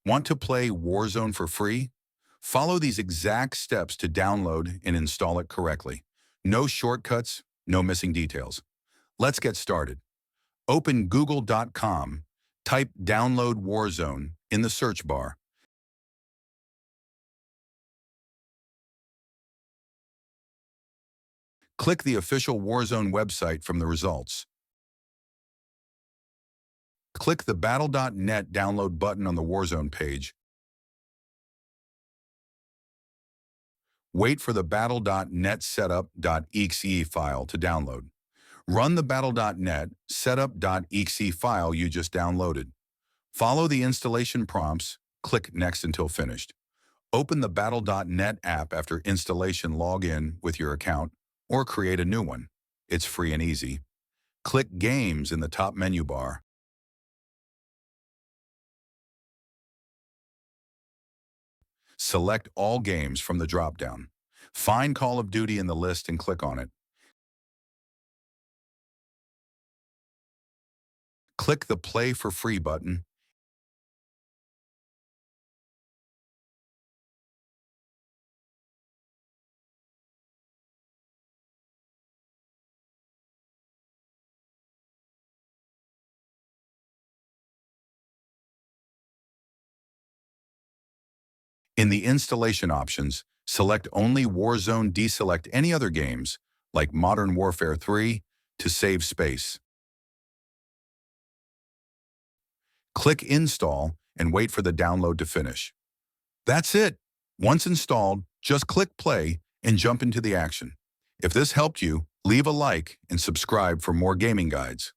Want to play Warzone for free? Follow these exact steps to download and install it correctly. No shortcuts, no missing details. Let's get started. Open google.com, type download Warzone in the search bar. Click the official Warzone website from the results. Click the battle.net download button on the Warzone page. Wait for the battle.net setup.exe file to download. Run the battle.net setup.exe file you just downloaded. Follow the installation prompts, click Next until finished. Open the battle.net app after installation, log in with your account, or create a new one. It's free and easy. Click Games in the top menu bar. Select all games from the drop-down. Find Call of Duty in the list and click on it. Click the Play for Free button. In the installation options, select only Warzone, deselect any other games, like Modern Warfare 3, to save space. Click Install and wait for the download to finish. That's it. Once installed, just click Play and jump into the action. If this helped you, leave a like and subscribe for more gaming guides.